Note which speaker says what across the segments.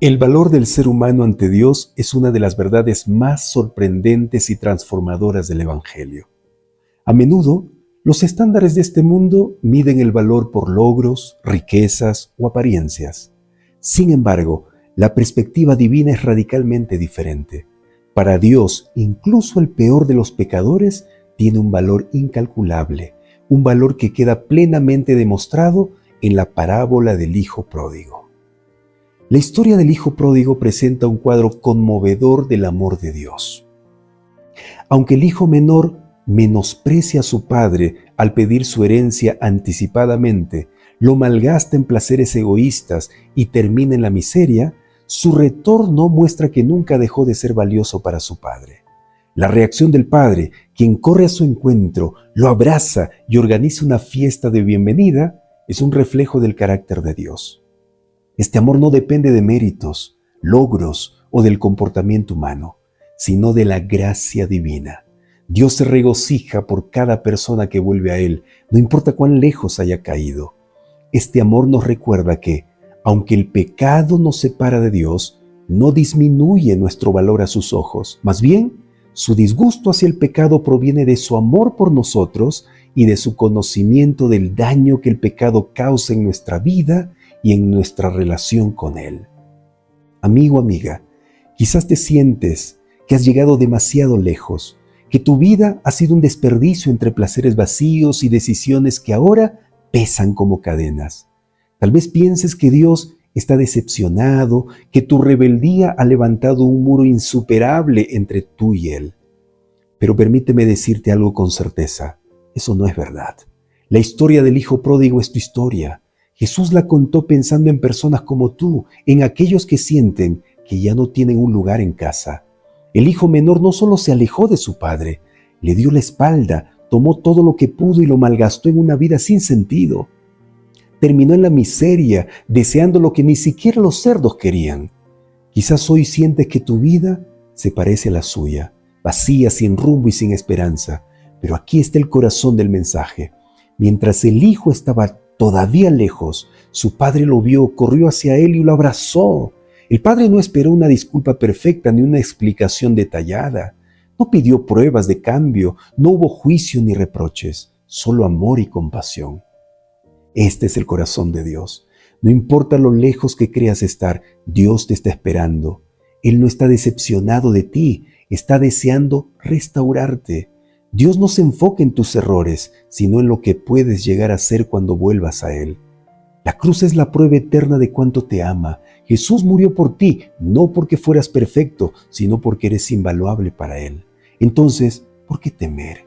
Speaker 1: El valor del ser humano ante Dios es una de las verdades más sorprendentes y transformadoras del Evangelio. A menudo, los estándares de este mundo miden el valor por logros, riquezas o apariencias. Sin embargo, la perspectiva divina es radicalmente diferente. Para Dios, incluso el peor de los pecadores tiene un valor incalculable, un valor que queda plenamente demostrado en la parábola del Hijo Pródigo. La historia del Hijo Pródigo presenta un cuadro conmovedor del amor de Dios. Aunque el hijo menor menosprecia a su padre al pedir su herencia anticipadamente, lo malgasta en placeres egoístas y termina en la miseria, su retorno muestra que nunca dejó de ser valioso para su padre. La reacción del padre, quien corre a su encuentro, lo abraza y organiza una fiesta de bienvenida, es un reflejo del carácter de Dios. Este amor no depende de méritos, logros o del comportamiento humano, sino de la gracia divina. Dios se regocija por cada persona que vuelve a Él, no importa cuán lejos haya caído. Este amor nos recuerda que, aunque el pecado nos separa de Dios, no disminuye nuestro valor a sus ojos. Más bien, su disgusto hacia el pecado proviene de su amor por nosotros y de su conocimiento del daño que el pecado causa en nuestra vida y en nuestra relación con Él. Amigo, amiga, quizás te sientes que has llegado demasiado lejos, que tu vida ha sido un desperdicio entre placeres vacíos y decisiones que ahora pesan como cadenas. Tal vez pienses que Dios está decepcionado, que tu rebeldía ha levantado un muro insuperable entre tú y Él. Pero permíteme decirte algo con certeza, eso no es verdad. La historia del Hijo Pródigo es tu historia. Jesús la contó pensando en personas como tú, en aquellos que sienten que ya no tienen un lugar en casa. El hijo menor no solo se alejó de su padre, le dio la espalda, tomó todo lo que pudo y lo malgastó en una vida sin sentido. Terminó en la miseria, deseando lo que ni siquiera los cerdos querían. Quizás hoy sientes que tu vida se parece a la suya, vacía, sin rumbo y sin esperanza. Pero aquí está el corazón del mensaje. Mientras el hijo estaba todavía lejos, su padre lo vio, corrió hacia él y lo abrazó. El padre no esperó una disculpa perfecta ni una explicación detallada. No pidió pruebas de cambio, no hubo juicio ni reproches, solo amor y compasión. Este es el corazón de Dios. No importa lo lejos que creas estar, Dios te está esperando. Él no está decepcionado de ti, está deseando restaurarte. Dios no se enfoca en tus errores, sino en lo que puedes llegar a ser cuando vuelvas a Él. La cruz es la prueba eterna de cuánto te ama. Jesús murió por ti, no porque fueras perfecto, sino porque eres invaluable para Él. Entonces, ¿por qué temer?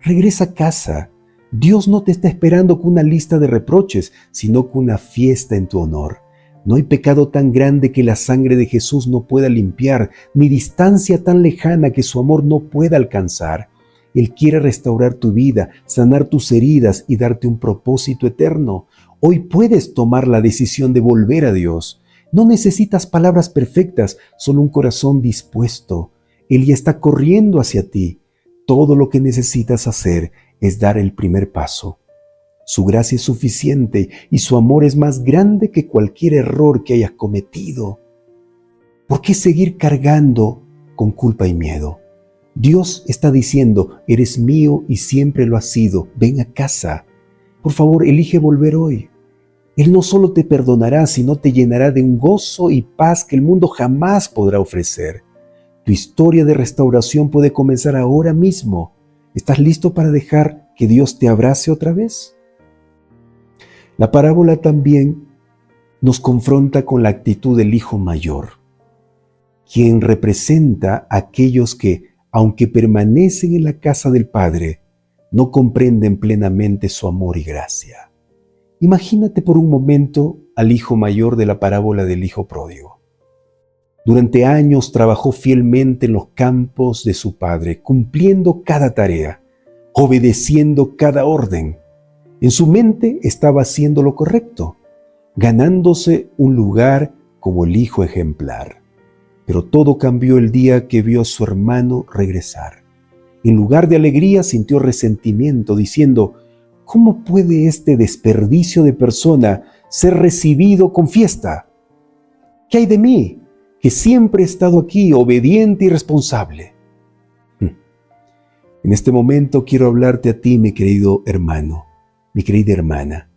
Speaker 1: Regresa a casa. Dios no te está esperando con una lista de reproches, sino con una fiesta en tu honor. No hay pecado tan grande que la sangre de Jesús no pueda limpiar, ni distancia tan lejana que su amor no pueda alcanzar. Él quiere restaurar tu vida, sanar tus heridas y darte un propósito eterno. Hoy puedes tomar la decisión de volver a Dios. No necesitas palabras perfectas, solo un corazón dispuesto. Él ya está corriendo hacia ti. Todo lo que necesitas hacer es dar el primer paso. Su gracia es suficiente y su amor es más grande que cualquier error que hayas cometido. ¿Por qué seguir cargando con culpa y miedo? Dios está diciendo, eres mío y siempre lo has sido, ven a casa. Por favor, elige volver hoy. Él no solo te perdonará, sino te llenará de un gozo y paz que el mundo jamás podrá ofrecer. Tu historia de restauración puede comenzar ahora mismo. ¿Estás listo para dejar que Dios te abrace otra vez? La parábola también nos confronta con la actitud del hijo mayor, quien representa a aquellos que, aunque permanecen en la casa del Padre, no comprenden plenamente su amor y gracia. Imagínate por un momento al hijo mayor de la parábola del Hijo Pródigo. Durante años trabajó fielmente en los campos de su padre, cumpliendo cada tarea, obedeciendo cada orden. En su mente estaba haciendo lo correcto, ganándose un lugar como el hijo ejemplar. Pero todo cambió el día que vio a su hermano regresar. En lugar de alegría sintió resentimiento, diciendo, ¿cómo puede este desperdicio de persona ser recibido con fiesta? ¿Qué hay de mí, que siempre he estado aquí, obediente y responsable? En este momento quiero hablarte a ti, mi querido hermano, mi querida hermana,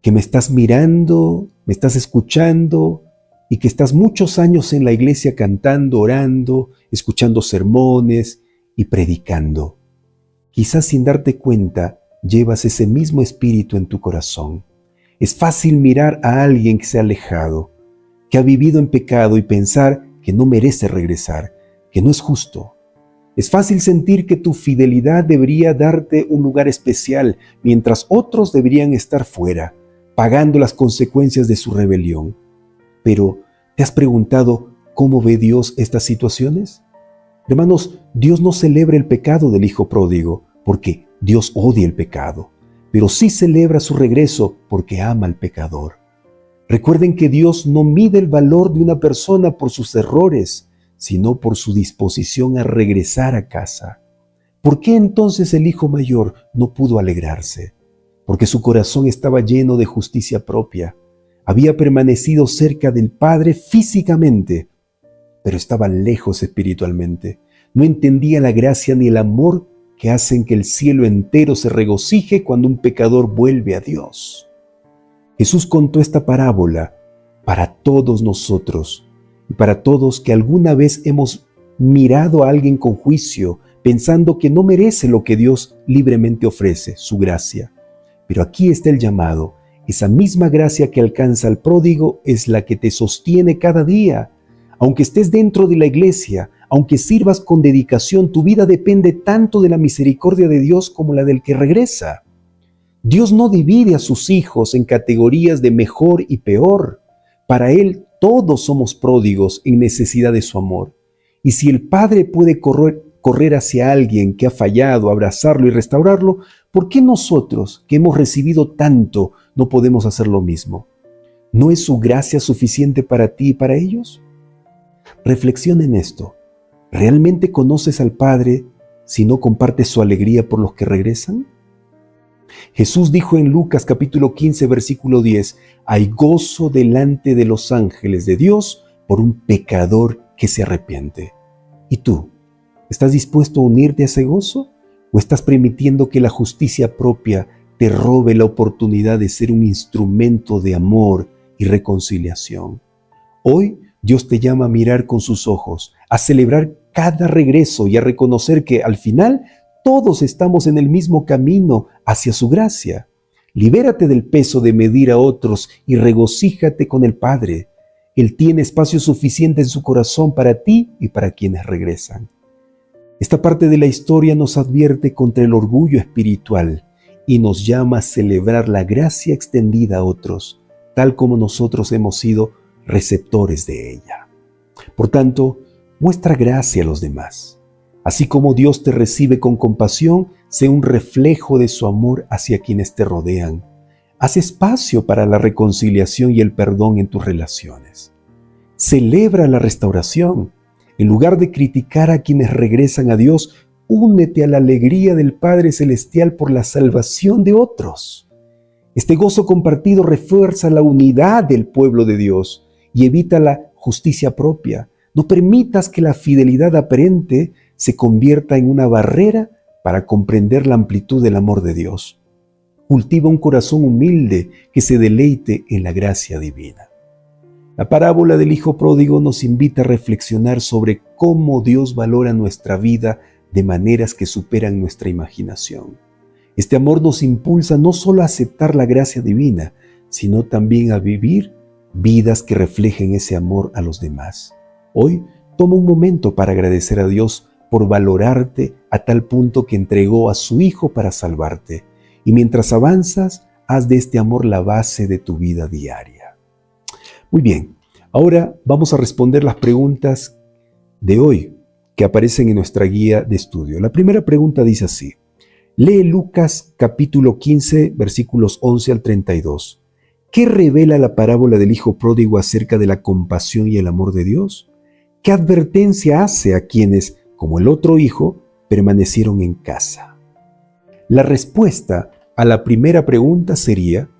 Speaker 1: que me estás mirando, me estás escuchando y que estás muchos años en la iglesia cantando, orando, escuchando sermones y predicando. Quizás sin darte cuenta, llevas ese mismo espíritu en tu corazón. Es fácil mirar a alguien que se ha alejado, que ha vivido en pecado y pensar que no merece regresar, que no es justo. Es fácil sentir que tu fidelidad debería darte un lugar especial, mientras otros deberían estar fuera, pagando las consecuencias de su rebelión. Pero, ¿te has preguntado cómo ve Dios estas situaciones? Hermanos, Dios no celebra el pecado del hijo pródigo, porque Dios odia el pecado, pero sí celebra su regreso porque ama al pecador. Recuerden que Dios no mide el valor de una persona por sus errores, sino por su disposición a regresar a casa. ¿Por qué entonces el hijo mayor no pudo alegrarse? Porque su corazón estaba lleno de justicia propia. Había permanecido cerca del Padre físicamente, pero estaba lejos espiritualmente. No entendía la gracia ni el amor que hacen que el cielo entero se regocije cuando un pecador vuelve a Dios. Jesús contó esta parábola para todos nosotros y para todos que alguna vez hemos mirado a alguien con juicio, pensando que no merece lo que Dios libremente ofrece, su gracia. Pero aquí está el llamado. Esa misma gracia que alcanza al pródigo es la que te sostiene cada día. Aunque estés dentro de la iglesia, aunque sirvas con dedicación, tu vida depende tanto de la misericordia de Dios como la del que regresa. Dios no divide a sus hijos en categorías de mejor y peor. Para Él todos somos pródigos en necesidad de su amor. Y si el Padre puede correr hacia alguien que ha fallado, abrazarlo y restaurarlo, ¿por qué nosotros, que hemos recibido tanto, no podemos hacer lo mismo? ¿No es su gracia suficiente para ti y para ellos? Reflexiona en esto. ¿Realmente conoces al Padre si no compartes su alegría por los que regresan? Jesús dijo en Lucas capítulo 15, versículo 10, hay gozo delante de los ángeles de Dios por un pecador que se arrepiente. ¿Y tú? ¿Estás dispuesto a unirte a ese gozo? ¿O estás permitiendo que la justicia propia te robe la oportunidad de ser un instrumento de amor y reconciliación? Hoy Dios te llama a mirar con sus ojos, a celebrar cada regreso y a reconocer que al final todos estamos en el mismo camino hacia su gracia. Libérate del peso de medir a otros y regocíjate con el Padre. Él tiene espacio suficiente en su corazón para ti y para quienes regresan. Esta parte de la historia nos advierte contra el orgullo espiritual y nos llama a celebrar la gracia extendida a otros, tal como nosotros hemos sido receptores de ella. Por tanto, muestra gracia a los demás. Así como Dios te recibe con compasión, sé un reflejo de su amor hacia quienes te rodean. Haz espacio para la reconciliación y el perdón en tus relaciones. Celebra la restauración. En lugar de criticar a quienes regresan a Dios, únete a la alegría del Padre Celestial por la salvación de otros. Este gozo compartido refuerza la unidad del pueblo de Dios y evita la justicia propia. No permitas que la fidelidad aparente se convierta en una barrera para comprender la amplitud del amor de Dios. Cultiva un corazón humilde que se deleite en la gracia divina. La parábola del Hijo Pródigo nos invita a reflexionar sobre cómo Dios valora nuestra vida de maneras que superan nuestra imaginación. Este amor nos impulsa no solo a aceptar la gracia divina, sino también a vivir vidas que reflejen ese amor a los demás. Hoy, toma un momento para agradecer a Dios por valorarte a tal punto que entregó a su Hijo para salvarte. Y mientras avanzas, haz de este amor la base de tu vida diaria. Muy bien, ahora vamos a responder las preguntas de hoy que aparecen en nuestra guía de estudio. La primera pregunta dice así. Lee Lucas capítulo 15, versículos 11 al 32. ¿Qué revela la parábola del Hijo Pródigo acerca de la compasión y el amor de Dios? ¿Qué advertencia hace a quienes, como el otro hijo, permanecieron en casa? La respuesta a la primera pregunta sería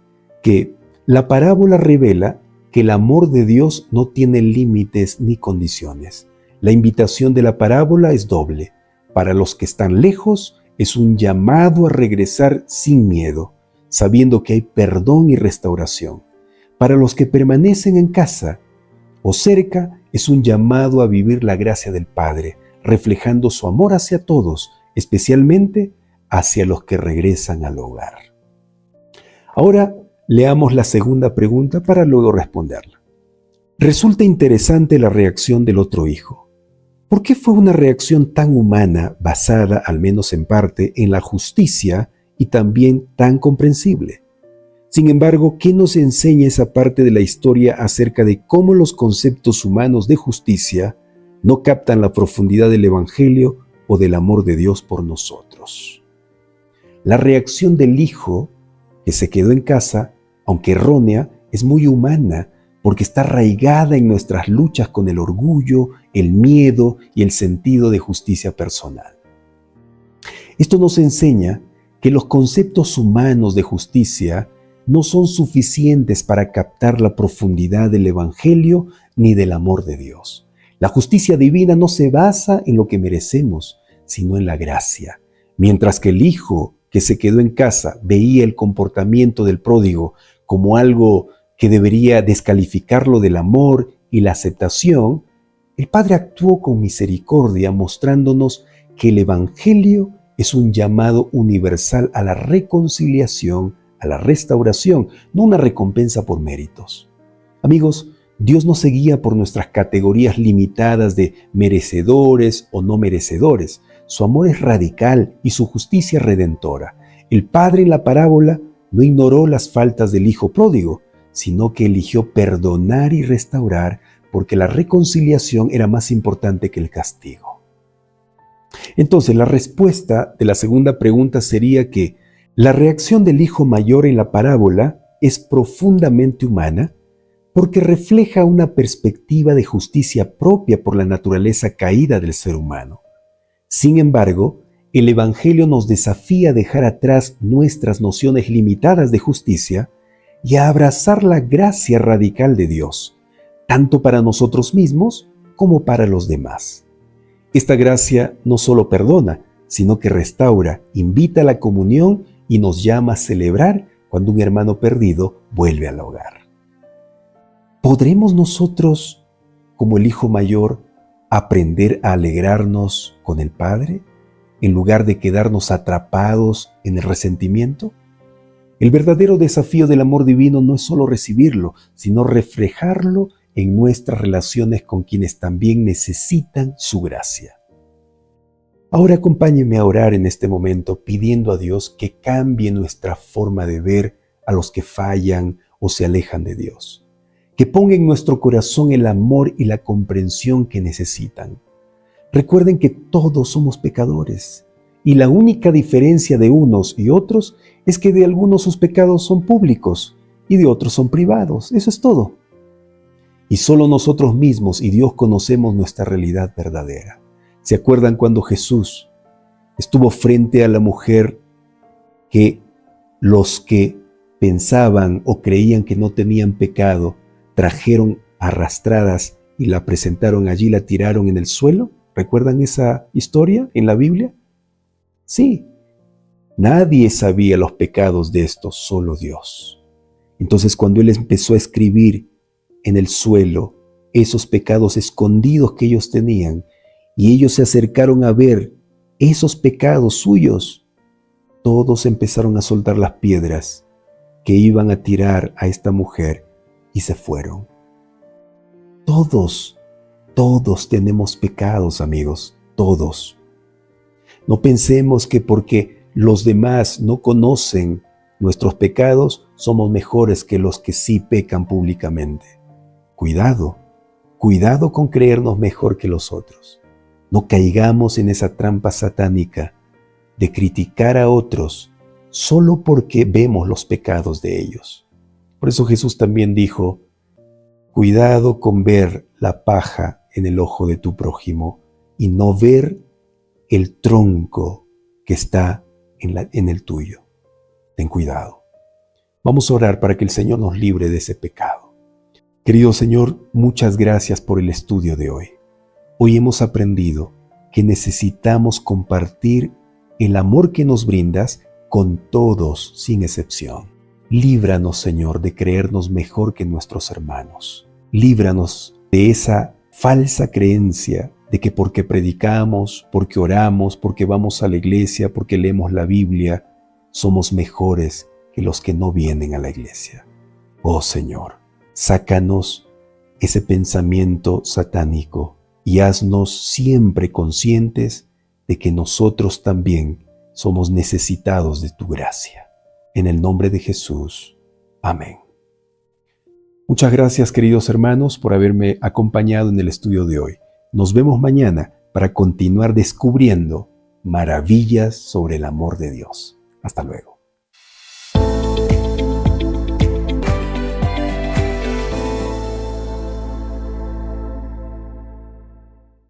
Speaker 1: que la parábola revela que el amor de Dios no tiene límites ni condiciones. La invitación de la parábola es doble. Para los que están lejos, es un llamado a regresar sin miedo, sabiendo que hay perdón y restauración. Para los que permanecen en casa o cerca, es un llamado a vivir la gracia del Padre, reflejando su amor hacia todos, especialmente hacia los que regresan al hogar. Ahora leamos la segunda pregunta para luego responderla. Resulta interesante la reacción del otro hijo. ¿Por qué fue una reacción tan humana, basada, al menos en parte, en la justicia y también tan comprensible? Sin embargo, ¿qué nos enseña esa parte de la historia acerca de cómo los conceptos humanos de justicia no captan la profundidad del Evangelio o del amor de Dios por nosotros? La reacción del hijo que se quedó en casa, aunque errónea, es muy humana porque está arraigada en nuestras luchas con el orgullo, el miedo y el sentido de justicia personal. Esto nos enseña que los conceptos humanos de justicia no son suficientes para captar la profundidad del Evangelio ni del amor de Dios. La justicia divina no se basa en lo que merecemos, sino en la gracia. Mientras que el hijo que se quedó en casa veía el comportamiento del pródigo como algo que debería descalificarlo del amor y la aceptación, el Padre actuó con misericordia, mostrándonos que el Evangelio es un llamado universal a la reconciliación, a la restauración, no una recompensa por méritos. Amigos, Dios no se guía por nuestras categorías limitadas de merecedores o no merecedores. Su amor es radical y su justicia redentora. El Padre en la parábola no ignoró las faltas del hijo pródigo, sino que eligió perdonar y restaurar porque la reconciliación era más importante que el castigo. Entonces, la respuesta de la segunda pregunta sería que la reacción del hijo mayor en la parábola es profundamente humana porque refleja una perspectiva de justicia propia por la naturaleza caída del ser humano. Sin embargo, el Evangelio nos desafía a dejar atrás nuestras nociones limitadas de justicia y a abrazar la gracia radical de Dios, tanto para nosotros mismos como para los demás. Esta gracia no solo perdona, sino que restaura, invita a la comunión y nos llama a celebrar cuando un hermano perdido vuelve al hogar. ¿Podremos nosotros, como el hijo mayor, aprender a alegrarnos con el Padre en lugar de quedarnos atrapados en el resentimiento? El verdadero desafío del amor divino no es solo recibirlo, sino reflejarlo en nuestras relaciones con quienes también necesitan su gracia. Ahora acompáñenme a orar en este momento pidiendo a Dios que cambie nuestra forma de ver a los que fallan o se alejan de Dios. Que ponga en nuestro corazón el amor y la comprensión que necesitan. Recuerden que todos somos pecadores y la única diferencia de unos y otros es que de algunos sus pecados son públicos y de otros son privados. Eso es todo. Y solo nosotros mismos y Dios conocemos nuestra realidad verdadera. ¿Se acuerdan cuando Jesús estuvo frente a la mujer que los que pensaban o creían que no tenían pecado trajeron arrastradas y la presentaron allí, la tiraron en el suelo? ¿Recuerdan esa historia en la Biblia? Sí, nadie sabía los pecados de estos, solo Dios. Entonces, cuando Él empezó a escribir en el suelo esos pecados escondidos que ellos tenían, y ellos se acercaron a ver esos pecados suyos, todos empezaron a soltar las piedras que iban a tirar a esta mujer y se fueron. Todos tenemos pecados, amigos, todos. No pensemos que porque los demás no conocen nuestros pecados, somos mejores que los que sí pecan públicamente. Cuidado con creernos mejor que los otros. No caigamos en esa trampa satánica de criticar a otros solo porque vemos los pecados de ellos. Por eso Jesús también dijo, cuidado con ver la paja en el ojo de tu prójimo y no ver el tronco que está en el tuyo. Ten cuidado. Vamos a orar para que el Señor nos libre de ese pecado. Querido Señor, muchas gracias por el estudio de hoy. Hoy hemos aprendido que necesitamos compartir el amor que nos brindas con todos sin excepción. Líbranos, Señor, de creernos mejor que nuestros hermanos. Líbranos de esa falsa creencia de que porque predicamos, porque oramos, porque vamos a la iglesia, porque leemos la Biblia, somos mejores que los que no vienen a la iglesia. Oh Señor, sácanos ese pensamiento satánico y haznos siempre conscientes de que nosotros también somos necesitados de tu gracia. En el nombre de Jesús. Amén. Muchas gracias, queridos hermanos, por haberme acompañado en el estudio de hoy. Nos vemos mañana para continuar descubriendo maravillas sobre el amor de Dios. Hasta luego.